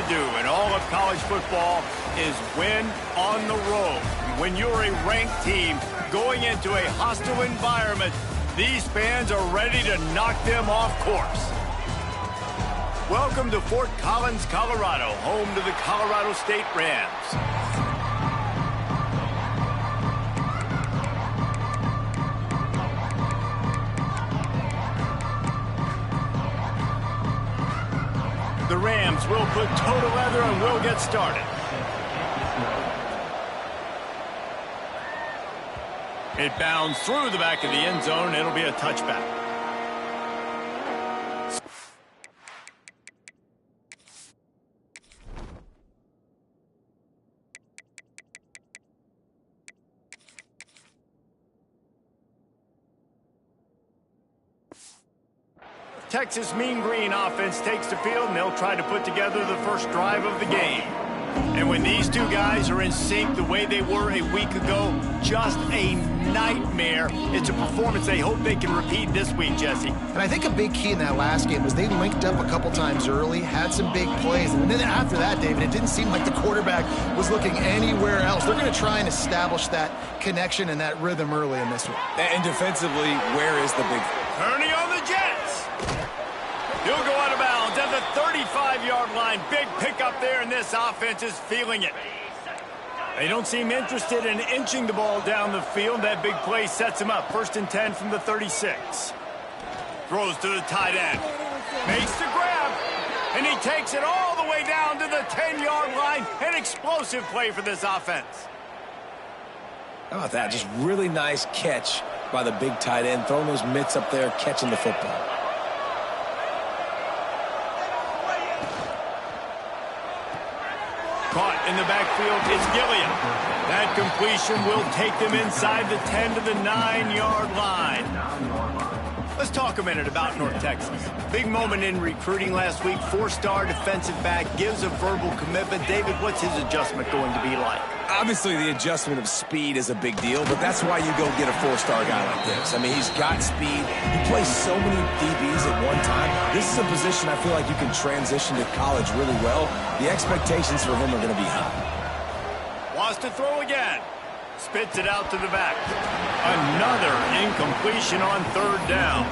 to do in all of college football is win on the road. When you're a ranked team going into a hostile environment, these fans are ready to knock them off course. Welcome to Fort Collins, Colorado, home to the Colorado State Rams. The Rams will put toe to leather and will get started. It bounds through the back of the end zone. It'll be a touchback. Texas Mean Green offense takes the field, and they'll try to put together the first drive of the game. And when these two guys are in sync the way they were a week ago, just a nightmare. It's a performance they hope they can repeat this week, Jesse. And I think a big key in that last game was they linked up a couple times early, had some big plays, and then after that, David, it didn't seem like the quarterback was looking anywhere else. They're going to try and establish that connection and that rhythm early in this one. And defensively, where is the big... Turning on the Jets. He'll go out of bounds at the 35-yard line. Big pickup there, and this offense is feeling it. They don't seem interested in inching the ball down the field. That big play sets him up. 1st and 10 from the 36. Throws to the tight end. Makes the grab, and he takes it all the way down to the 10-yard line. An explosive play for this offense. How about that? Just really nice catch by the big tight end, throwing those mitts up there, catching the football. Caught in the backfield, it's Gilliam. That completion will take them inside the 10 to the 9-yard line. Let's talk a minute about North Texas. Big moment in recruiting last week. 4-star defensive back gives a verbal commitment. David, what's his adjustment going to be like? Obviously, the adjustment of speed is a big deal, but that's why you go get a 4-star guy like this. I mean, he's got speed. He plays so many DBs at one time. This is a position I feel like you can transition to college really well. The expectations for him are going to be high. Wants to throw again. Spits it out to the back. Another incompletion on 3rd down.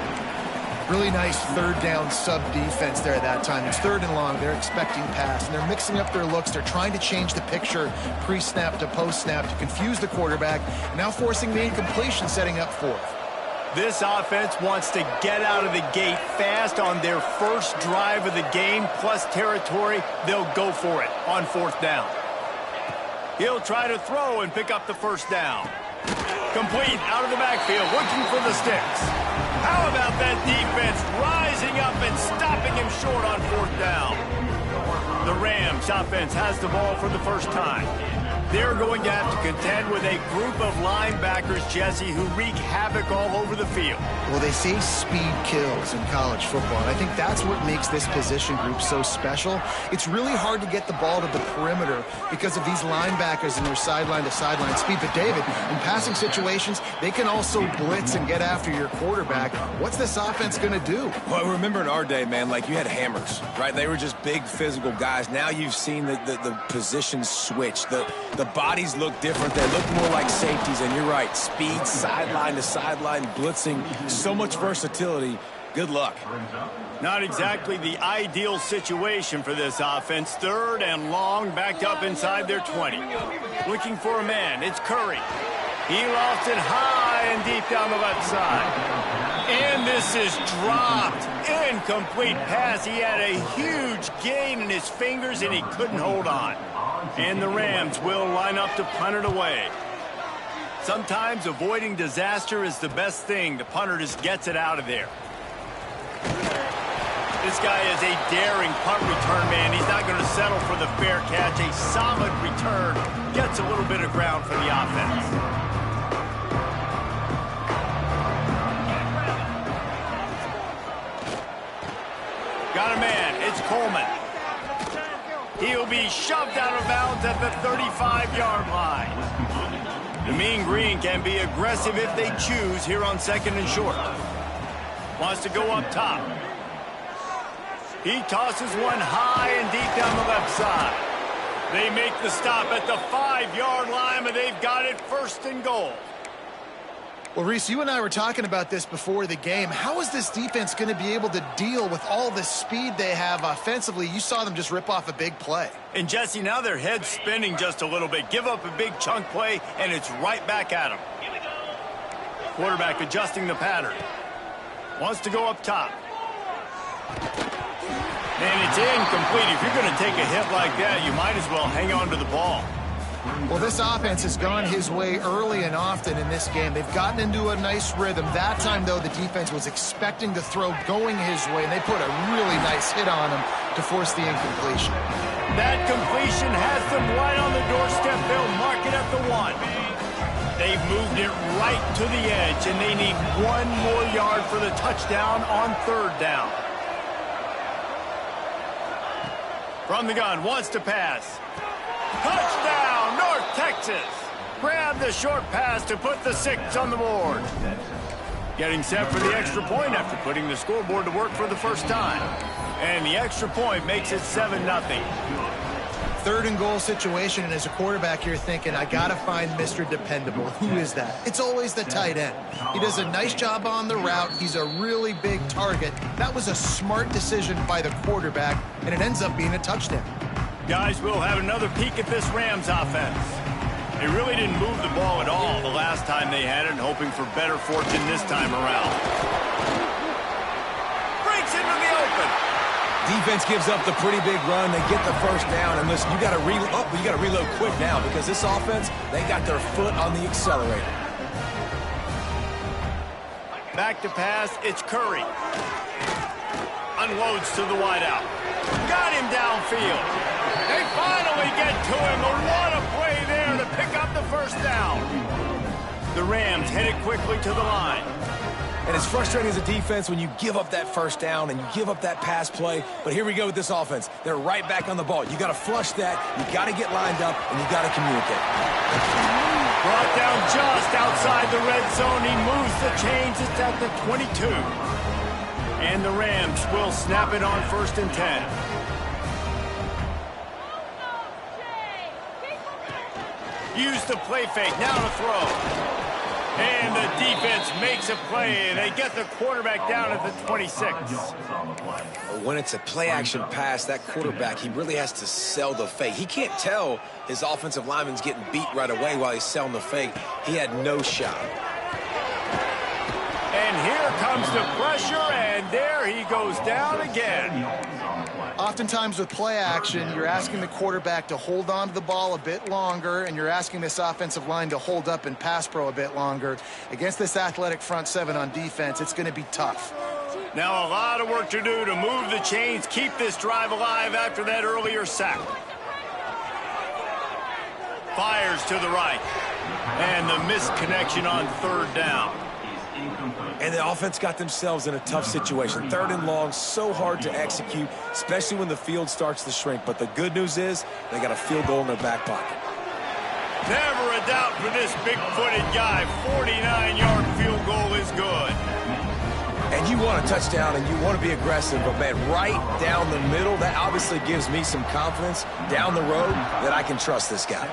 Really nice 3rd down sub-defense there at that time. It's 3rd and long. They're expecting pass, and they're mixing up their looks. They're trying to change the picture pre-snap to post-snap to confuse the quarterback, now forcing the incompletion, setting up 4th. This offense wants to get out of the gate fast on their first drive of the game, plus territory. They'll go for it on 4th down. He'll try to throw and pick up the 1st down. Complete out of the backfield, looking for the sticks. How about that defense rising up and stopping him short on 4th down? The Rams offense has the ball for the first time. They're going to have to contend with a group of linebackers, Jesse, who wreak havoc all over the field. Well, they say speed kills in college football, and I think that's what makes this position group so special. It's really hard to get the ball to the perimeter because of these linebackers and their sideline-to-sideline speed. But, David, in passing situations, they can also blitz and get after your quarterback. What's this offense going to do? Well, remember in our day, man, like you had hammers, right? They were just big physical guys. Now you've seen the positions switch. The bodies look different. They look more like safeties, and you're right. Speed, sideline to sideline, blitzing, so much versatility. Good luck. Not exactly the ideal situation for this offense. 3rd and long, backed up inside their 20. Looking for a man. It's Curry. He lost it high and deep down the left side. And this is dropped. Incomplete pass. He had a huge gain in his fingers, and he couldn't hold on. And the Rams will line up to punt it away. Sometimes avoiding disaster is the best thing. The punter just gets it out of there. This guy is a daring punt return man. He's not going to settle for the fair catch. A solid return. Gets a little bit of ground for the offense. Got a man. It's Coleman. He'll be shoved out of bounds at the 35-yard line. The Mean Green can be aggressive if they choose here on 2nd and short. Wants to go up top. He tosses one high and deep down the left side. They make the stop at the 5-yard line, but they've got it 1st and goal. Well, Reese, you and I were talking about this before the game. How is this defense going to be able to deal with all the speed they have offensively? You saw them just rip off a big play. And, Jesse, now their head's spinning just a little bit. Give up a big chunk play, and it's right back at them. Quarterback adjusting the pattern. Wants to go up top. And it's incomplete. If you're going to take a hit like that, you might as well hang on to the ball. Well, this offense has gone his way early and often in this game. They've gotten into a nice rhythm. That time, though, the defense was expecting the throw going his way, and they put a really nice hit on him to force the incompletion. That completion has them right on the doorstep. They'll mark it at the 1. They've moved it right to the edge, and they need 1 more yard for the touchdown on 3rd down. From the gun, wants to pass. Touchdown, North Texas. Grab the short pass to put the 6 on the board. Getting set for the extra point after putting the scoreboard to work for the first time. And the extra point makes it 7-0. 3rd and goal situation, and as a quarterback, you're thinking, I got to find Mr. Dependable. Who is that? It's always the tight end. He does a nice job on the route. He's a really big target. That was a smart decision by the quarterback, and it ends up being a touchdown. Guys, we'll have another peek at this Rams offense. They really didn't move the ball at all the last time they had it, hoping for better fortune this time around. Breaks into the open. Defense gives up the pretty big run. They get the 1st down. And listen, you got to reload quick now because this offense, they got their foot on the accelerator. Back to pass, it's Curry. Unloads to the wideout. Got him downfield. They finally get to him. What a play there to pick up the 1st down. The Rams headed quickly to the line. And it's frustrating as a defense when you give up that 1st down and you give up that pass play. But here we go with this offense. They're right back on the ball. You got to flush that. You got to get lined up, and you got to communicate. Brought down just outside the red zone. He moves the chains. It's at the 22. And the Rams will snap it on 1st and 10. Use the play fake. Now to throw. And the defense makes a play. They get the quarterback down at the 26. When it's a play-action pass, that quarterback, he really has to sell the fake. He can't tell his offensive lineman's getting beat right away while he's selling the fake. He had no shot. And here comes the pressure, and there he goes down again. Oftentimes with play action, you're asking the quarterback to hold on to the ball a bit longer, and you're asking this offensive line to hold up and pass pro a bit longer. Against this athletic front 7 on defense, it's going to be tough. Now a lot of work to do to move the chains, keep this drive alive after that earlier sack. Fires to the right. And the missed connection on 3rd down. And the offense got themselves in a tough situation. 3rd and long, so hard to execute, especially when the field starts to shrink. But the good news is they got a field goal in their back pocket. Never a doubt for this big-footed guy. 49-yard field goal is good. And you want a touchdown and you want to be aggressive, but, man, right down the middle, that obviously gives me some confidence down the road that I can trust this guy.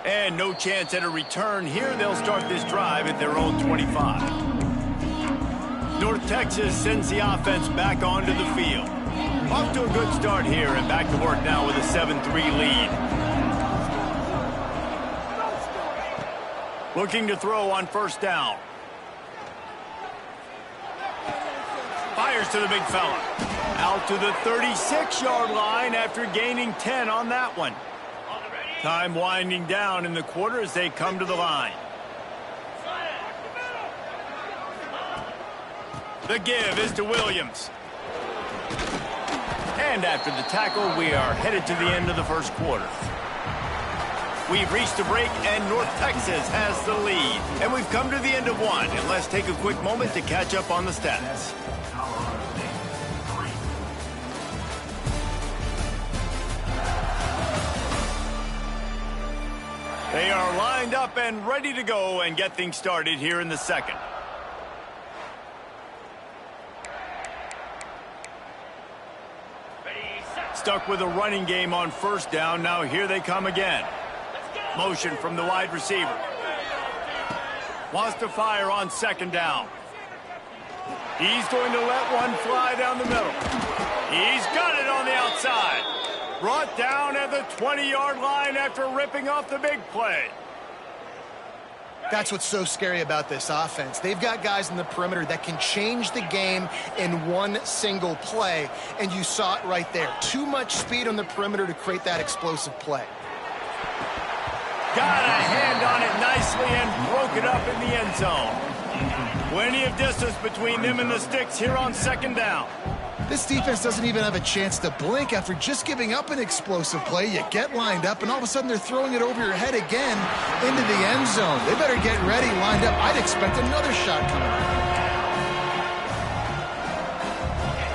And no chance at a return here. They'll start this drive at their own 25. North Texas sends the offense back onto the field. Off to a good start here and back to work now with a 7-3 lead. Looking to throw on 1st down. Fires to the big fella. Out to the 36-yard line after gaining 10 on that one. Time winding down in the quarter as they come to the line. The give is to Williams. And after the tackle, we are headed to the end of the 1st quarter. We've reached a break, and North Texas has the lead. And we've come to the end of one, and let's take a quick moment to catch up on the stats. They are lined up and ready to go and get things started here in the 2nd. stuck with a running game on first down. Now here they come again. Motion from the wide receiver. Wants to fire on second down. He's going to let one fly down the middle. He's got it on the outside. Brought down at the 20-yard line after ripping off the big play. That's what's so scary about this offense. They've got guys in the perimeter that can change the game in one single play, and you saw it right there. Too much speed on the perimeter to create that explosive play. Got a hand on it nicely and broke it up in the end zone. Plenty of distance between them and the sticks here on second down. This defense doesn't even have a chance to blink after just giving up an explosive play. You get lined up, and all of a sudden they're throwing it over your head again into the end zone. They better get ready, lined up. I'd expect another shot coming up.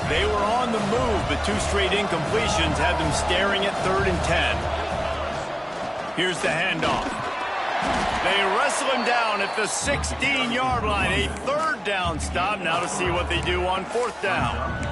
They were on the move, but 2 straight incompletions had them staring at 3rd and 10. Here's the handoff. They wrestle him down at the 16-yard line. A 3rd down stop. Now to see what they do on 4th down.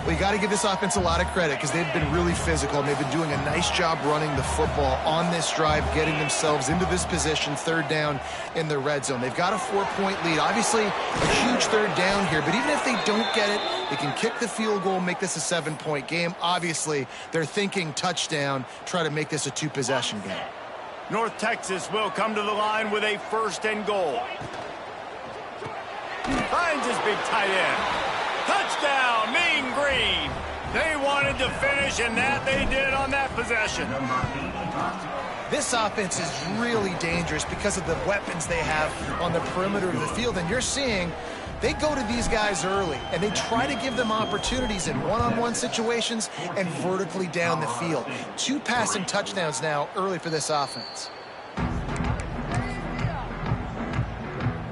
Well, you got to give this offense a lot of credit because they've been really physical, and they've been doing a nice job running the football on this drive, getting themselves into this position, 3rd down in the red zone. They've got a 4-point lead. Obviously, a huge 3rd down here, but even if they don't get it, they can kick the field goal, make this a 7-point game. Obviously, they're thinking touchdown, try to make this a 2-possession game. North Texas will come to the line with a 1st and goal. Finds his big tight end. Touchdown, Mean Green. They wanted to finish, and that they did on that possession. This offense is really dangerous because of the weapons they have on the perimeter of the field, and you're seeing they go to these guys early, and they try to give them opportunities in one-on-one situations and vertically down the field. 2 passing touchdowns now early for this offense.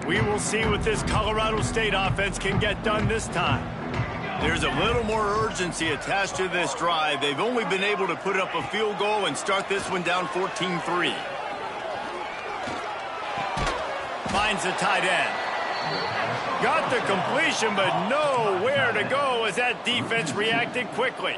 We will see what this Colorado State offense can get done this time. There's a little more urgency attached to this drive. They've only been able to put up a field goal and start this one down 14-3. Finds the tight end. Got the completion, but nowhere to go as that defense reacted quickly.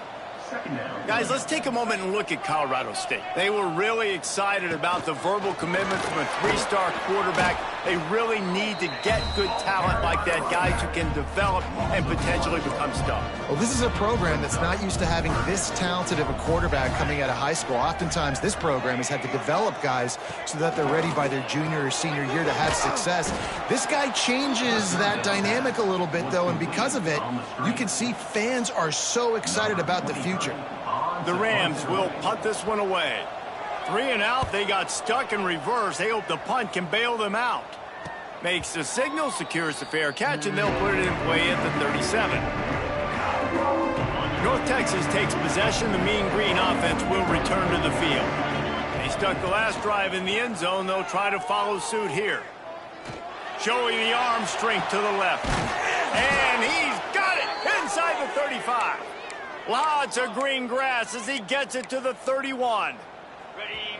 Guys, let's take a moment and look at Colorado State. They were really excited about the verbal commitment from a 3-star quarterback. They really need to get good talent like that, guys who can develop and potentially become stars. Well, this is a program that's not used to having this talented of a quarterback coming out of high school. Oftentimes, this program has had to develop guys so that they're ready by their junior or senior year to have success. This guy changes that dynamic a little bit, though, and because of it, you can see fans are so excited about the future. The Rams will punt this one away. 3 and out, they got stuck in reverse. They hope the punt can bail them out. Makes the signal, secures the fair catch, and they'll put it in play at the 37. North Texas takes possession. The Mean Green offense will return to the field. They stuck the last drive in the end zone. They'll try to follow suit here. Showing the arm strength to the left. And he's got it inside the 35. Lots of green grass as he gets it to the 31.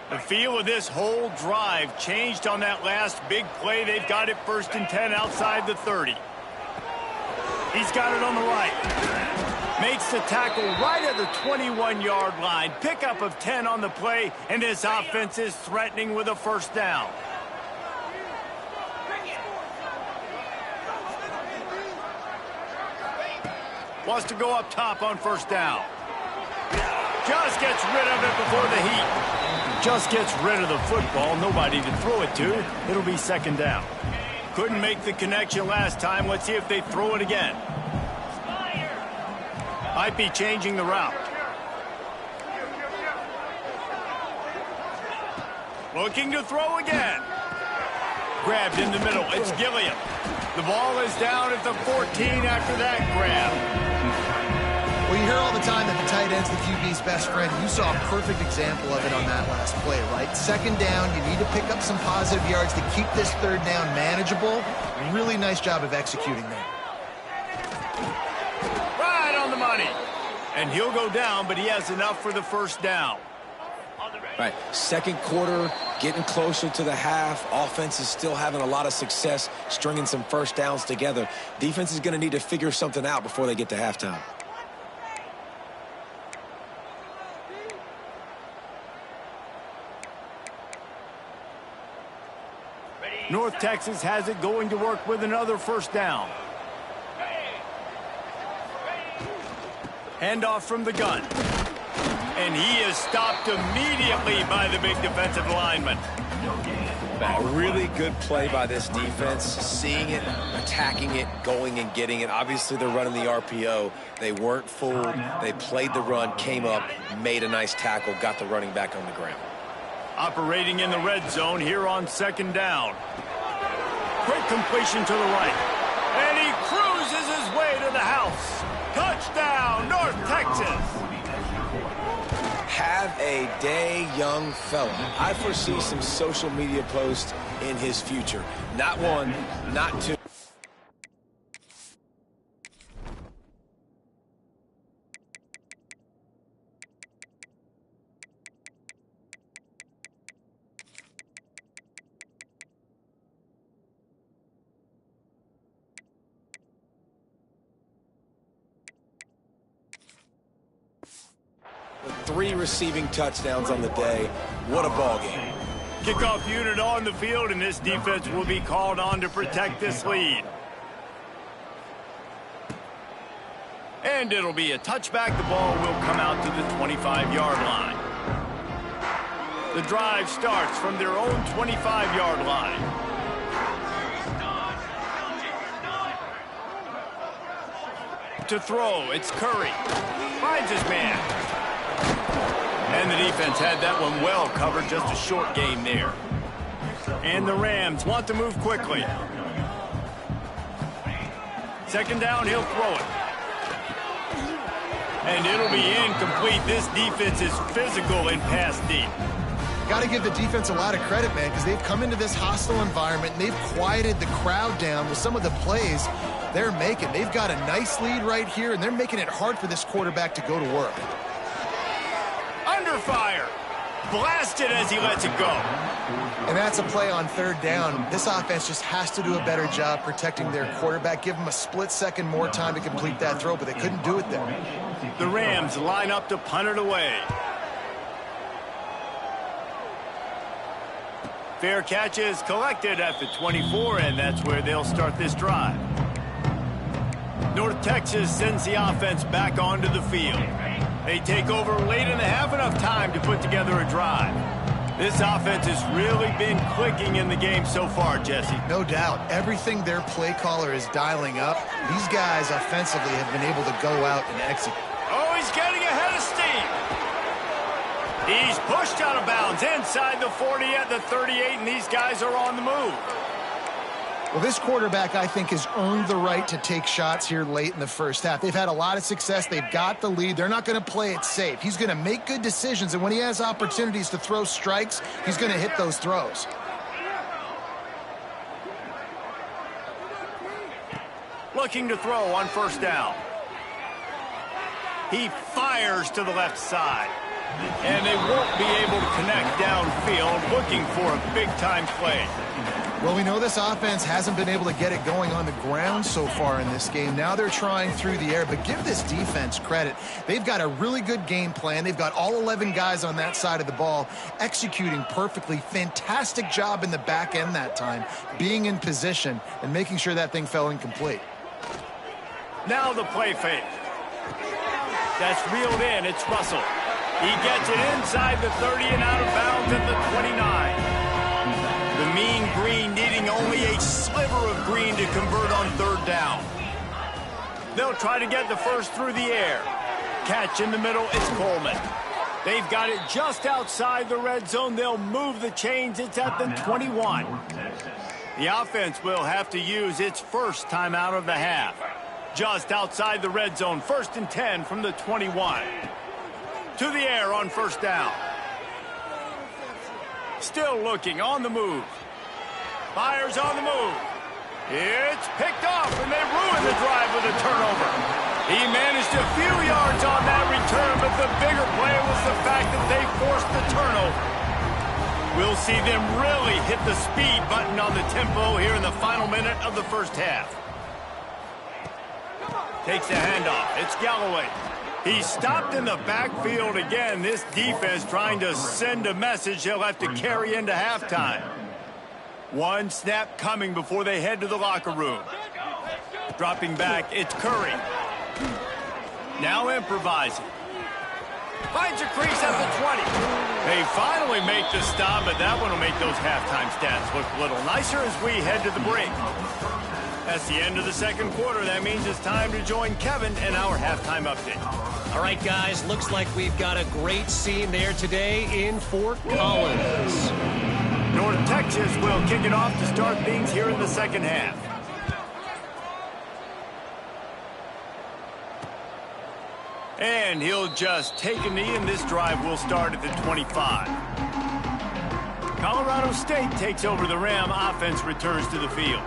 The feel of this whole drive changed on that last big play. They've got it 1st and 10 outside the 30. He's got it on the right. Makes the tackle right at the 21-yard line. Pickup of 10 on the play, and this offense is threatening with a 1st down. Wants to go up top on 1st down. Just gets rid of it before the heat. Just gets rid of the football. Nobody to throw it to. It'll be 2nd down. Couldn't make the connection last time. Let's see if they throw it again. Might be changing the route. Looking to throw again. Grabbed in the middle. It's Gilliam. The ball is down at the 14 after that grab. Well, you hear all the time that the tight end's the QB's best friend. You saw a perfect example of it on that last play, right? 2nd down, you need to pick up some positive yards to keep this 3rd down manageable. Really nice job of executing that. Right on the money. And he'll go down, but he has enough for the 1st down. Right, 2nd quarter, getting closer to the half. Offense is still having a lot of success stringing some 1st downs together. Defense is going to need to figure something out before they get to halftime. North Texas has it going to work with another first down. Handoff from the gun. And he is stopped immediately by the big defensive lineman. A really good play by this defense, seeing it, attacking it, going and getting it. Obviously, they're running the RPO. They weren't fooled. They played the run, came up, made a nice tackle, got the running back on the ground. Operating in the red zone here on second down. Quick completion to the right. And he cruises his way to the house. Touchdown, North Texas. Have a day, young fella. I foresee some social media posts in his future. Not one, not two. With 3 receiving touchdowns on the day. What a ball game. Kickoff unit on the field, and this defense will be called on to protect this lead. And it'll be a touchback. The ball will come out to the 25-yard line. The drive starts from their own 25-yard line. To throw, it's Curry. Finds his man. And the defense had that one well covered, just a short game there. And the Rams want to move quickly. Second down, he'll throw it. And it'll be incomplete. This defense is physical and pass deep. Got to give the defense a lot of credit, man, because they've come into this hostile environment and they've quieted the crowd down with some of the plays they're making. They've got a nice lead right here, and they're making it hard for this quarterback to go to work. Under fire. Blasted as he lets it go. And that's a play on third down. This offense just has to do a better job protecting their quarterback. Give him a split second more time to complete that throw, but they couldn't do it there. The Rams line up to punt it away. Fair catch is collected at the 24, and that's where they'll start this drive. North Texas sends the offense back onto the field. They take over late in the half, enough time to put together a drive. This offense has really been clicking in the game so far, Jesse. No doubt. Everything their play caller is dialing up, these guys offensively have been able to go out and execute. Oh, he's getting ahead of steam. He's pushed out of bounds inside the 40 at the 38, and these guys are on the move. Well, this quarterback, I think, has earned the right to take shots here late in the first half. They've had a lot of success. They've got the lead. They're not going to play it safe. He's going to make good decisions, and when he has opportunities to throw strikes, he's going to hit those throws. Looking to throw on first down. He fires to the left side. And they won't be able to connect downfield, looking for a big-time play. Well, we know this offense hasn't been able to get it going on the ground so far in this game. Now they're trying through the air, but give this defense credit. They've got a really good game plan. They've got all 11 guys on that side of the ball executing perfectly. Fantastic job in the back end that time, being in position and making sure that thing fell incomplete. Now the play fake. That's reeled in. It's Russell. He gets it inside the 30 and out of bounds at the 29. The mean green needing only a sliver of green to convert on third down. They'll try to get the first through the air. Catch in the middle, it's Coleman. They've got it just outside the red zone. They'll move the chains. It's at the 21. The offense will have to use its first timeout of the half. Just outside the red zone, 1st and 10 from the 21. To the air on first down. Still looking on the move. Fires on the move. It's picked off, and they ruin the drive with a turnover. He managed a few yards on that return, but the bigger play was the fact that they forced the turnover. We'll see them really hit the speed button on the tempo here in the final minute of the first half. Takes the handoff. It's Galloway. He's stopped in the backfield again. This defense trying to send a message they'll have to carry into halftime. One snap coming before they head to the locker room. Dropping back, it's Curry. Now improvising. Finds a crease at the 20. They finally make the stop, but that one will make those halftime stats look a little nicer as we head to the break. That's the end of the second quarter. That means it's time to join Kevin in our halftime update. All right, guys, looks like we've got a great scene there today in Fort Collins. North Texas will kick it off to start things here in the second half. And he'll just take a knee, and this drive will start at the 25. Colorado State takes over the Ram. Offense returns to the field.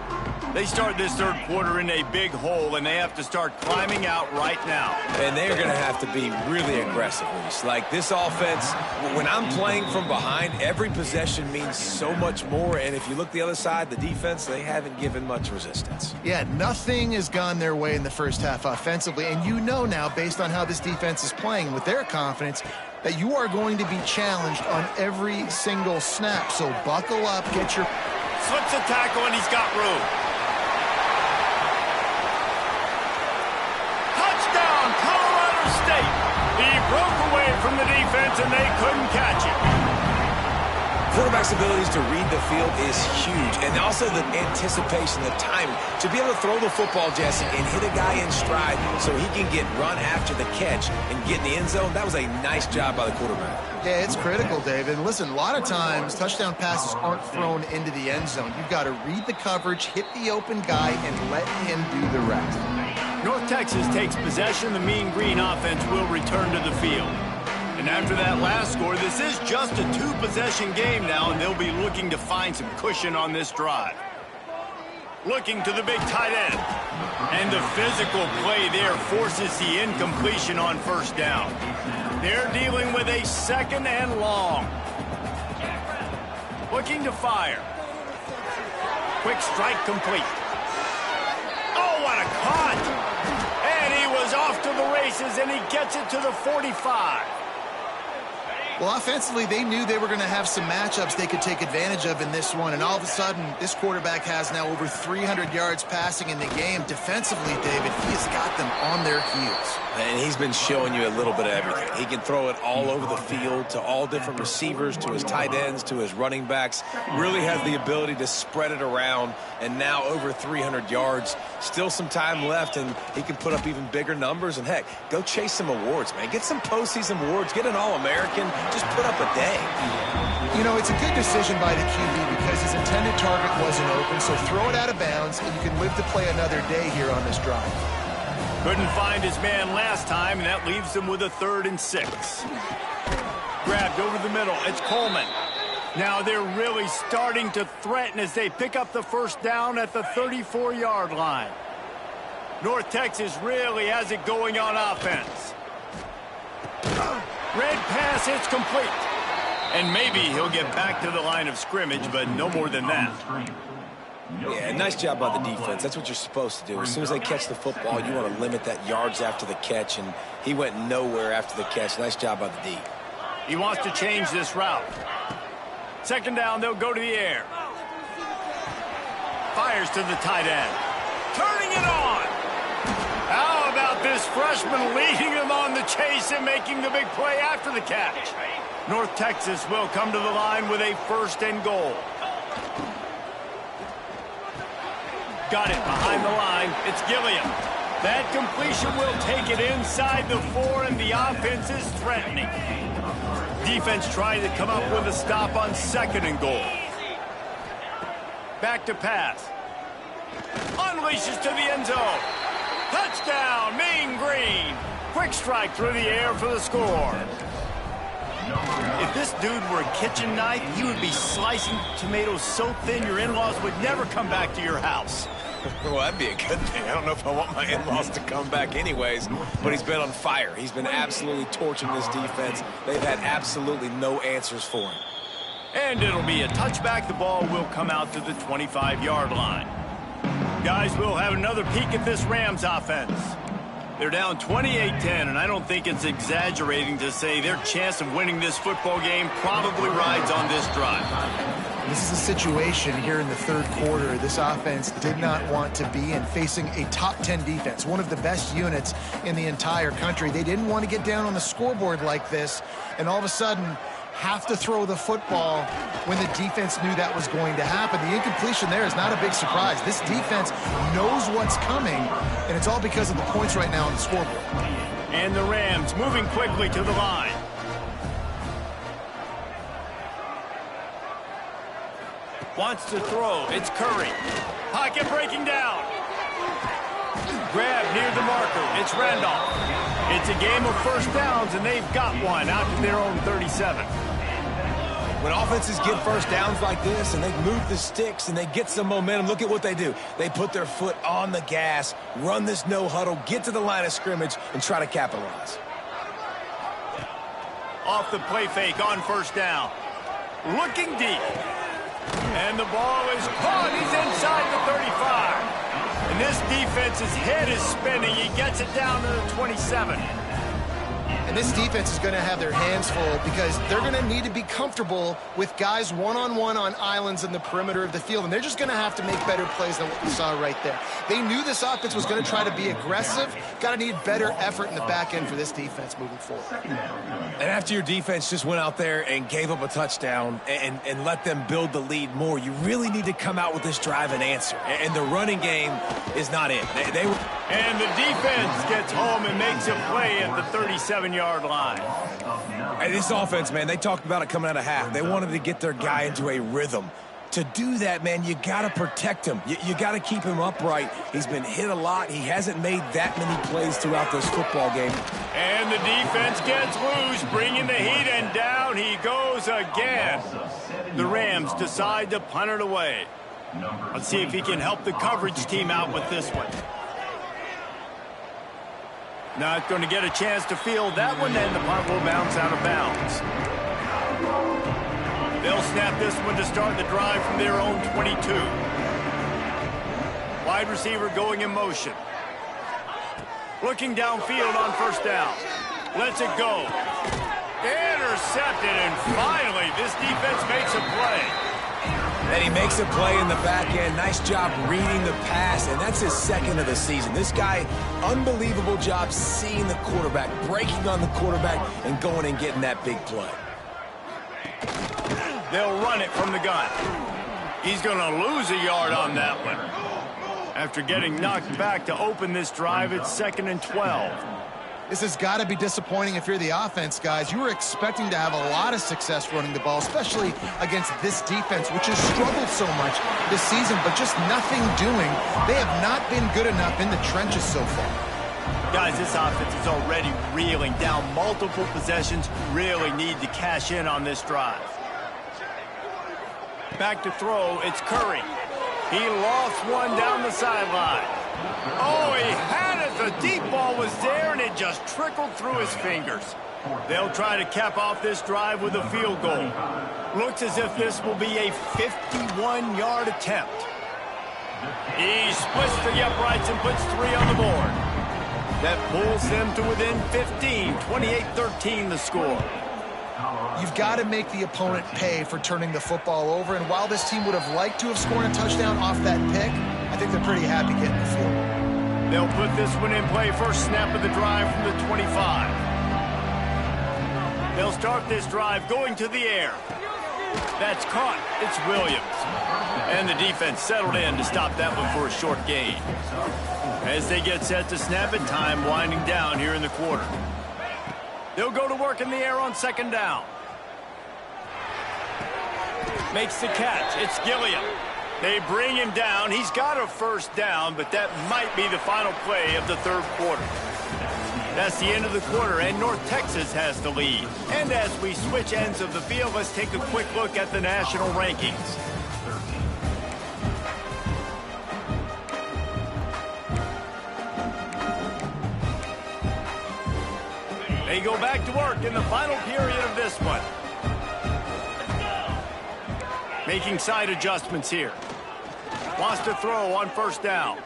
They start this third quarter in a big hole, and they have to start climbing out right now. And they're going to have to be really aggressive. Like this offense, when I'm playing from behind, every possession means so much more. And if you look the other side, the defense, they haven't given much resistance. Yeah, nothing has gone their way in the first half offensively. And you know now, based on how this defense is playing with their confidence, that you are going to be challenged on every single snap. So buckle up, get your... Slips a tackle, and he's got room. He broke away from the defense, and they couldn't catch it. Quarterback's abilities to read the field is huge, and also the anticipation, the timing. To be able to throw the football, Jesse, and hit a guy in stride so he can get run after the catch and get in the end zone, that was a nice job by the quarterback. Yeah, it's critical, David. And listen, a lot of times touchdown passes aren't thrown into the end zone. You've got to read the coverage, hit the open guy, and let him do the rest. North Texas takes possession. The Mean Green offense will return to the field. And after that last score, this is just a two-possession game now, and they'll be looking to find some cushion on this drive. Looking to the big tight end. And the physical play there forces the incompletion on first down. They're dealing with a second and long. Looking to fire. Quick strike complete. Oh, what a cut! And he was off to the races, and he gets it to the 45. Well, offensively, they knew they were going to have some matchups they could take advantage of in this one, and all of a sudden, this quarterback has now over 300 yards passing in the game. Defensively, David, he has got them on their heels. And he's been showing you a little bit of everything. He can throw it all over the field to all different receivers, to his tight ends, to his running backs. Really has the ability to spread it around, and now over 300 yards. Still some time left, and he can put up even bigger numbers. And, heck, go chase some awards, man. Get some postseason awards. Get an All-American. Just put up a day. You know, it's a good decision by the QB because his intended target wasn't open, so throw it out of bounds, and you can live to play another day here on this drive. Couldn't find his man last time, and that leaves him with a 3rd and 6. Grabbed over the middle. It's Coleman. Now they're really starting to threaten as they pick up the first down at the 34-yard line. North Texas really has it going on offense. Red pass, it's complete. And maybe he'll get back to the line of scrimmage, but no more than that. Yeah, nice job by the defense. That's what you're supposed to do. As soon as they catch the football, you want to limit that yards after the catch, and he went nowhere after the catch. Nice job by the D. He wants to change this route. Second down, they'll go to the air. Fires to the tight end. Turning it on. How about this freshman leading him on the chase and making the big play after the catch? North Texas will come to the line with a 1st and goal. Got it behind the line. It's Gilliam. That completion will take it inside the 4, and the offense is threatening. Defense trying to come up with a stop on 2nd and goal. Back to pass. Unleashes to the end zone. Touchdown, Mean Green. Quick strike through the air for the score. If this dude were a kitchen knife, he would be slicing tomatoes so thin your in-laws would never come back to your house. Well, that'd be a good thing. I don't know if I want my in-laws to come back anyways, but he's been on fire. He's been absolutely torching this defense. They've had absolutely no answers for him. And it'll be a touchback. The ball will come out to the 25-yard line. Guys, we'll have another peek at this Rams offense. They're down 28-10, and I don't think it's exaggerating to say their chance of winning this football game probably rides on this drive. This is a situation here in the third quarter this offense did not want to be in, facing a top 10 defense, one of the best units in the entire country. They didn't want to get down on the scoreboard like this, and all of a sudden have to throw the football when the defense knew that was going to happen. The incompletion there is not a big surprise. This defense knows what's coming, and it's all because of the points right now on the scoreboard. And the Rams moving quickly to the line. Wants to throw. It's Curry. Pocket breaking down. Grab near the marker. It's Randolph. It's a game of first downs, and they've got one out to their own 37. When offenses get first downs like this and they move the sticks and they get some momentum, look at what they do. They put their foot on the gas, run this no huddle, get to the line of scrimmage, and try to capitalize. Off the play fake on first down. Looking deep. And the ball is caught. He's inside the 35. And this defense's head is spinning. He gets it down to the 27. And this defense is going to have their hands full because they're going to need to be comfortable with guys one-on-one on islands in the perimeter of the field. And they're just going to have to make better plays than what we saw right there. They knew this offense was going to try to be aggressive. Got to need better effort in the back end for this defense moving forward. And after your defense just went out there and gave up a touchdown and let them build the lead more, you really need to come out with this drive and answer. And the running game is not it. And the defense gets home and makes a play at the 37-yard line. Hey, this offense, man, they talked about it coming out of half. They wanted to get their guy into a rhythm. To do that, man, you got to protect him. You got to keep him upright. He's been hit a lot. He hasn't made that many plays throughout this football game. And the defense gets loose, bringing the heat, and down he goes again. The Rams decide to punt it away. Let's see if he can help the coverage team out with this one. Not going to get a chance to field that one, and the punt will bounce out of bounds. They'll snap this one to start the drive from their own 22. Wide receiver going in motion. Looking downfield on first down. Lets it go. Intercepted, and finally this defense makes a play. And he makes a play in the back end. Nice job reading the pass, and that's his second of the season. This guy, unbelievable job seeing the quarterback, breaking on the quarterback, and going and getting that big play. They'll run it from the gun. He's going to lose a yard on that one. After getting knocked back to open this drive, it's 2nd and 12. This has got to be disappointing if you're the offense, guys. You were expecting to have a lot of success running the ball, especially against this defense, which has struggled so much this season, but just nothing doing. They have not been good enough in the trenches so far. Guys, this offense is already reeling down multiple possessions. Really need to cash in on this drive. Back to throw, it's Curry. He lost one down the sideline. Oh, he had it. The deep ball was there, and it just trickled through his fingers. They'll try to cap off this drive with a field goal. Looks as if this will be a 51-yard attempt. He splits the uprights and puts 3 on the board. That pulls them to within 15, 28-13 the score. You've got to make the opponent pay for turning the football over, and while this team would have liked to have scored a touchdown off that pick, I think they're pretty happy getting the field. They'll put this one in play, first snap of the drive from the 25. They'll start this drive going to the air. That's caught. It's Williams. And the defense settled in to stop that one for a short gain. As they get set to snap it, time winding down here in the quarter. They'll go to work in the air on 2nd down. Makes the catch. It's Gilliam. They bring him down. He's got a first down, but that might be the final play of the third quarter. That's the end of the quarter, and North Texas has the lead. And as we switch ends of the field, let's take a quick look at the national rankings. They go back to work in the final period of this one. Making side adjustments here. Wants to throw on first down.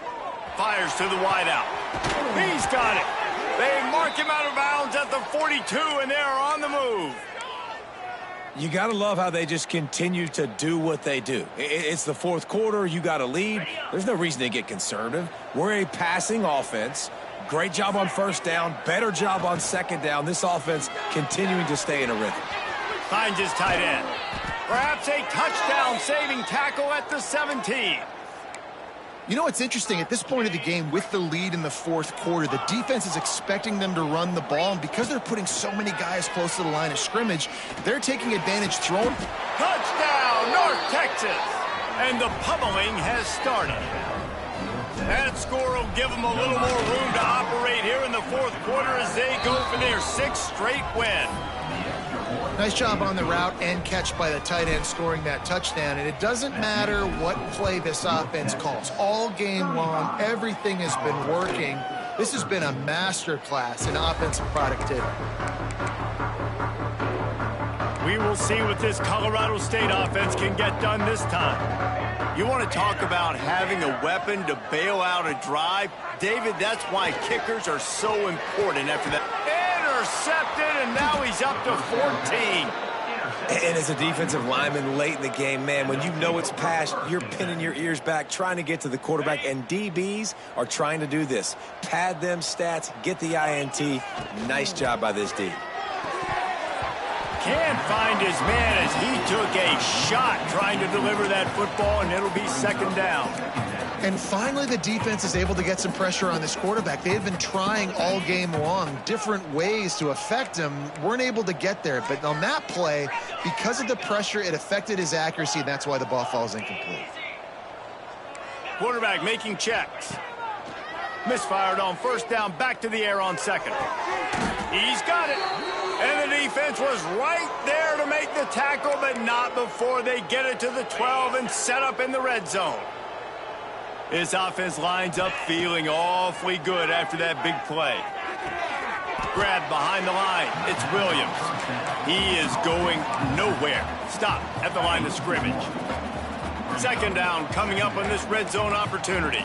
Fires to the wideout. He's got it. They mark him out of bounds at the 42, and they are on the move. You got to love how they just continue to do what they do. It's the fourth quarter. You got to lead. There's no reason to get conservative. We're a passing offense. Great job on first down. Better job on second down. This offense continuing to stay in a rhythm. Finds his tight end. Perhaps a touchdown-saving tackle at the 17. You know, it's interesting. At this point of the game, with the lead in the fourth quarter, the defense is expecting them to run the ball. And because they're putting so many guys close to the line of scrimmage, they're taking advantage, throwing. Touchdown, North Texas! And the pummeling has started. That score will give them a little more room to operate here in the fourth quarter as they go for their 6th straight win. Nice job on the route and catch by the tight end scoring that touchdown. And it doesn't matter what play this offense calls. All game long, everything has been working. This has been a master class in offensive productivity. We will see what this Colorado State offense can get done this time. You want to talk about having a weapon to bail out a drive? David, that's why kickers are so important after that. Intercepted, and now he's up to 14. And as a defensive lineman late in the game, man, when you know it's past, you're pinning your ears back, trying to get to the quarterback, and DBs are trying to do this. Pad them stats, get the INT. Nice job by this D. Can't find his man as he took a shot trying to deliver that football, and it'll be second down. And finally, the defense is able to get some pressure on this quarterback. They had been trying all game long, different ways to affect him, weren't able to get there. But on that play, because of the pressure, it affected his accuracy, and that's why the ball falls incomplete. Quarterback making checks. Misfired on first down, back to the air on second. He's got it. And the defense was right there to make the tackle, but not before they get it to the 12 and set up in the red zone. This offense lines up feeling awfully good after that big play. Grabbed behind the line. It's Williams. He is going nowhere. Stop at the line of scrimmage. Second down coming up on this red zone opportunity.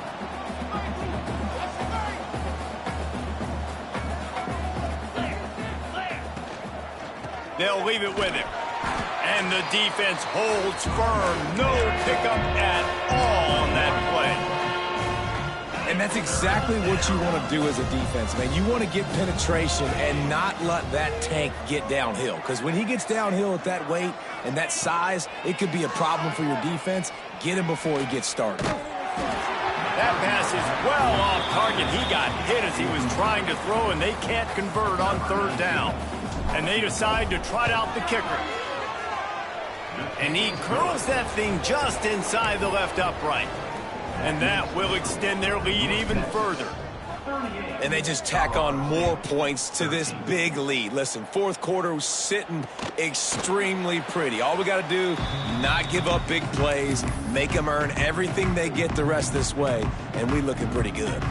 They'll leave it with him. And the defense holds firm. No pickup at all on that play. And that's exactly what you want to do as a defense, man. You want to get penetration and not let that tank get downhill. Because when he gets downhill at that weight and that size, it could be a problem for your defense. Get him before he gets started. That pass is well off target. He got hit as he was trying to throw, and they can't convert on third down. And they decide to trot out the kicker. And he curls that thing just inside the left upright. And that will extend their lead even further. And they just tack on more points to this big lead. Listen, fourth quarter was sitting extremely pretty. All we got to do, not give up big plays, make them earn everything they get the rest this way, and we looking pretty good.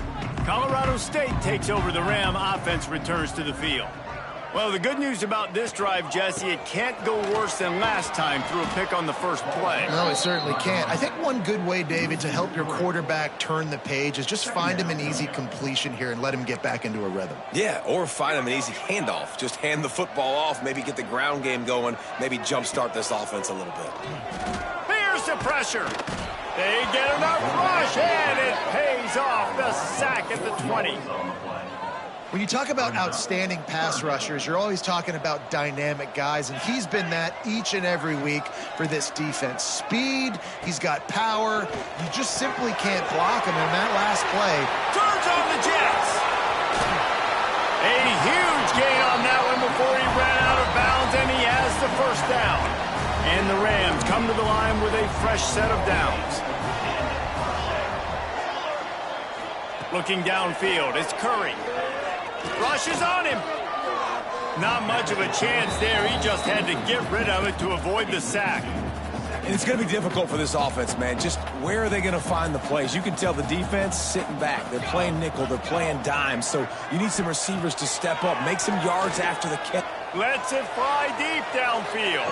Colorado State takes over the Ram. Offense returns to the field. Well, the good news about this drive, Jesse, it can't go worse than last time through a pick on the first play. No, it certainly can't. I think one good way, David, to help your quarterback turn the page is just find him an easy completion here and let him get back into a rhythm. Yeah, or find him an easy handoff. Just hand the football off, maybe get the ground game going, maybe jumpstart this offense a little bit. Here's the pressure. They get enough rush, and it pays off. The sack at the 20. When you talk about outstanding pass rushers, you're always talking about dynamic guys, and he's been that each and every week for this defense. Speed, he's got power. You just simply can't block him in that last play. Turns on the Jets. A huge gain on that one before he ran out of bounds, and he has the first down. And the Rams come to the line with a fresh set of downs. Looking downfield, it's Curry. Rushes on him. Not much of a chance there. He just had to get rid of it to avoid the sack. And it's going to be difficult for this offense, man. Just where are they going to find the plays? You can tell the defense sitting back. They're playing nickel. They're playing dime. So you need some receivers to step up, make some yards after the catch. Lets it fly deep downfield.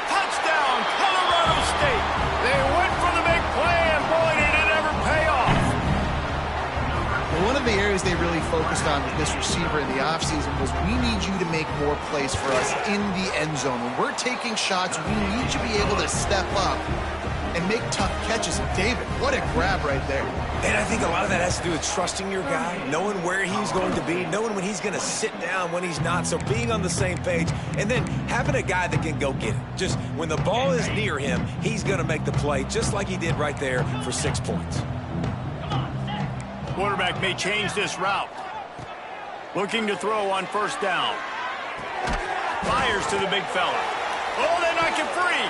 Touchdown, Colorado State. They went for the big play, and boy, did it ever pay off. one of the areas they really focused on with this receiver in the offseason was we need you to make more plays for us in the end zone. When we're taking shots, we need you to be able to step up and make tough catches. And David, what a grab right there. And I think a lot of that has to do with trusting your guy, knowing where he's going to be, knowing when he's going to sit down, when he's not, so being on the same page, and then having a guy that can go get it. Just when the ball is near him, he's going to make the play, just like he did right there for 6 points. Quarterback may change this route. Looking to throw on first down. Fires to the big fella. Oh, they knock it free.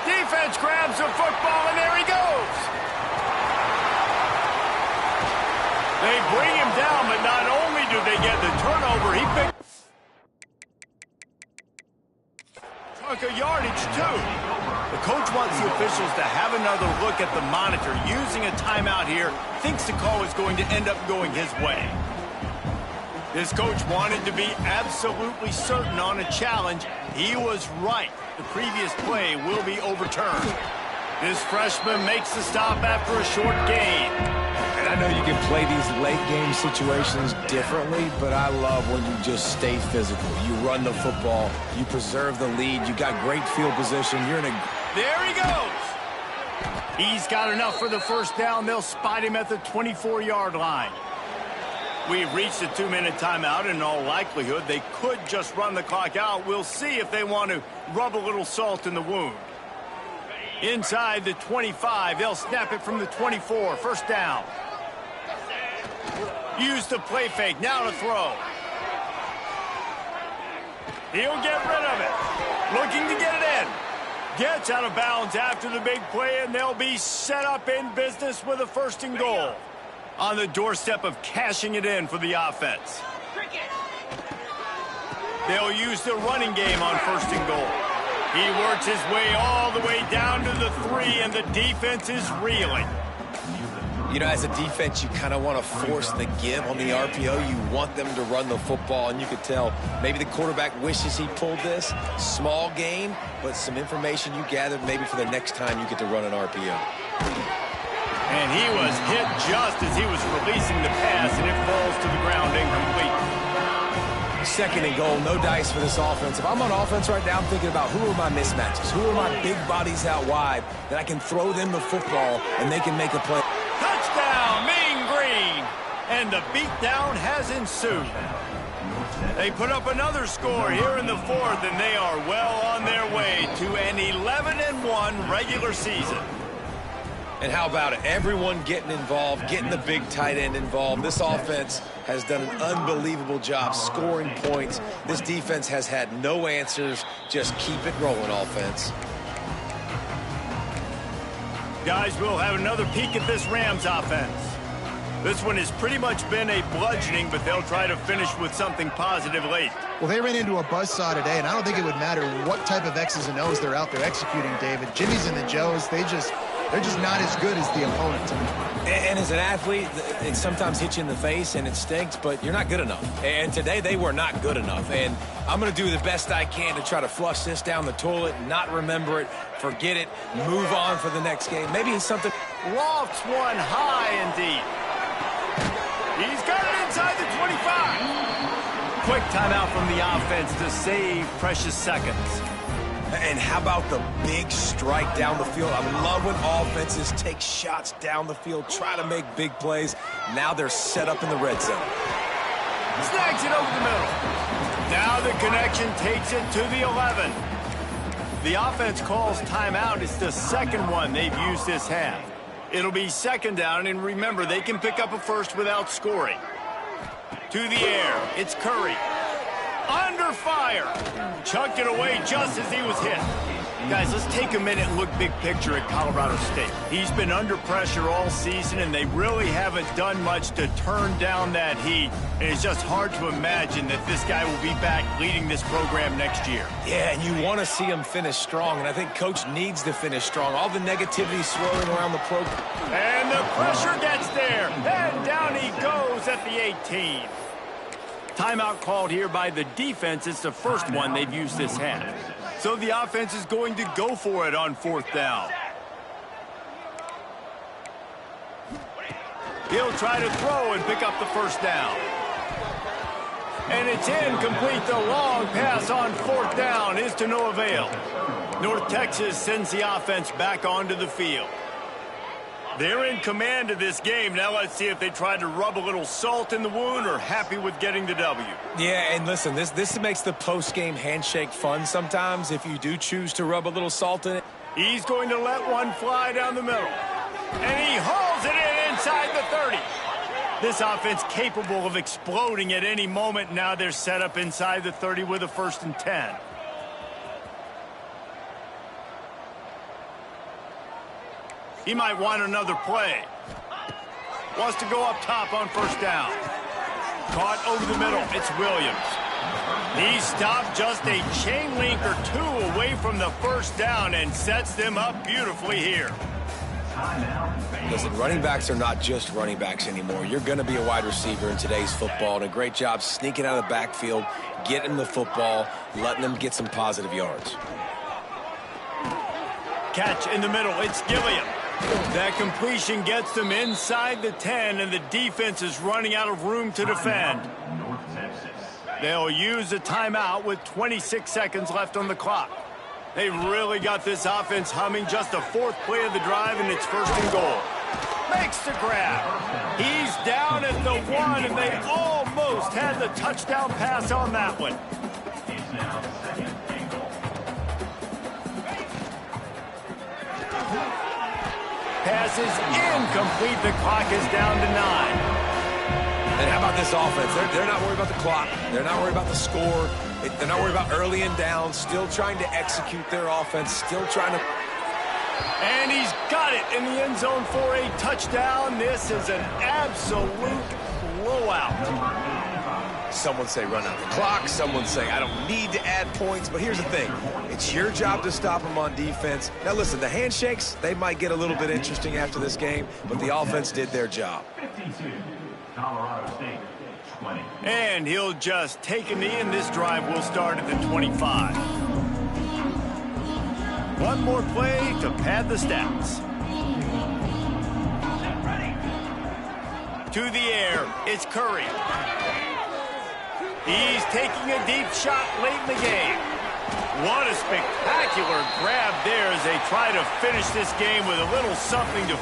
Defense grabs the football, and there he goes. They bring him down, but not only do they get the turnover, he picked chunk of yardage, too. The coach wants the officials to have another look at the monitor. Using a timeout here, thinks the call is going to end up going his way. This coach wanted to be absolutely certain on a challenge. He was right. The previous play will be overturned. This freshman makes the stop after a short gain. And I know you can play these late game situations differently, but I love when you just stay physical. You run the football, you preserve the lead, you got great field position, you're in a... There he goes. He's got enough for the first down. They'll spot him at the 24-yard line. We've reached a 2-minute timeout, and in all likelihood, they could just run the clock out. We'll see if they want to rub a little salt in the wound. Inside the 25, they'll snap it from the 24. First down. Use the play fake. Now to throw. He'll get rid of it. Looking to get it in. Gets out of bounds after the big play, and they'll be set up in business with a 1st and goal. On the doorstep of cashing it in for the offense. They'll use the running game on 1st and goal. He works his way all the way down to the 3, and the defense is reeling. You know, as a defense, you kind of want to force the give on the RPO. You want them to run the football, and you could tell maybe the quarterback wishes he pulled this. Small gain, but some information you gathered maybe for the next time you get to run an RPO. And he was hit just as he was releasing the pass, and it falls to the ground incomplete. 2nd and goal, no dice for this offense. If I'm on offense right now, I'm thinking about who are my mismatches? Who are my big bodies out wide that I can throw them the football and they can make a play? Touchdown, Mean Green! And the beatdown has ensued. They put up another score here in the 4th, and they are well on their way to an 11-1 regular season. And how about it? Everyone getting involved, getting the big tight end involved. This offense has done an unbelievable job scoring points. This defense has had no answers. Just keep it rolling, offense. Guys, we'll have another peek at this Rams offense. This one has pretty much been a bludgeoning, but they'll try to finish with something positive late. Well, they ran into a buzzsaw today, and I don't think it would matter what type of X's and O's they're out there executing, David. Jimmy's and the Joes, they're just not as good as the opponent to me. And as an athlete, it sometimes hits you in the face and it stinks, but you're not good enough. And today they were not good enough. And I'm going to do the best I can to try to flush this down the toilet, not remember it, forget it, move on for the next game. Maybe it's something. Lofts one high and deep. He's got it inside the 25. Quick timeout from the offense to save precious seconds. And how about the big strike down the field? I love when offenses take shots down the field, try to make big plays. Now they're set up in the red zone. Snags it over the middle. Now the connection takes it to the 11. The offense calls timeout. It's the 2nd one they've used this half. It'll be 2nd down, and remember, they can pick up a first without scoring. To the air. It's Curry. Under fire. Chucked it away just as he was hit. Guys, let's take a minute and look big picture at Colorado State. He's been under pressure all season, and they really haven't done much to turn down that heat. And it's just hard to imagine that this guy will be back leading this program next year. Yeah, and you want to see him finish strong, and I think Coach needs to finish strong. All the negativity swirling around the program. And the pressure gets there. And down he goes at the 18. Timeout called here by the defense. It's the 1st one they've used this half. So the offense is going to go for it on 4th down. He'll try to throw and pick up the first down. And it's incomplete. The long pass on fourth down is to no avail. North Texas sends the offense back onto the field. They're in command of this game. Now let's see if they tried to rub a little salt in the wound or happy with getting the W. Yeah, and listen, this makes the post-game handshake fun sometimes if you do choose to rub a little salt in it. He's going to let one fly down the middle. And he hauls it in inside the 30. This offense capable of exploding at any moment. Now they're set up inside the 30 with a 1st and 10. He might want another play. Wants to go up top on first down. Caught over the middle. It's Williams. He stopped just a chain link or two away from the first down and sets them up beautifully here. Listen, running backs are not just running backs anymore. You're going to be a wide receiver in today's football, and a great job sneaking out of the backfield, getting the football, letting them get some positive yards. Catch in the middle. It's Gilliam. That completion gets them inside the 10, and the defense is running out of room to defend. They'll use a timeout with 26 seconds left on the clock. They really got this offense humming. Just the 4th play of the drive, and it's 1st and goal. Makes the grab. He's down at the 1, and they almost had the touchdown pass on that one. Pass is incomplete. The clock is down to 9. And how about this offense? They're not worried about the clock. They're not worried about the score. They're not worried about early and down. Still trying to execute their offense. Still trying to... And he's got it in the end zone for a touchdown. This is an absolute blowout. Someone say run out the clock. Someone say I don't need to add points. But here's the thing. It's your job to stop them on defense. Now, listen, the handshakes, they might get a little bit interesting after this game, but the offense did their job. And he'll just take a knee, and this drive will start at the 25. One more play to pad the stats. To the air, it's Curry. He's taking a deep shot late in the game. What a spectacular grab there as they try to finish this game with a little something to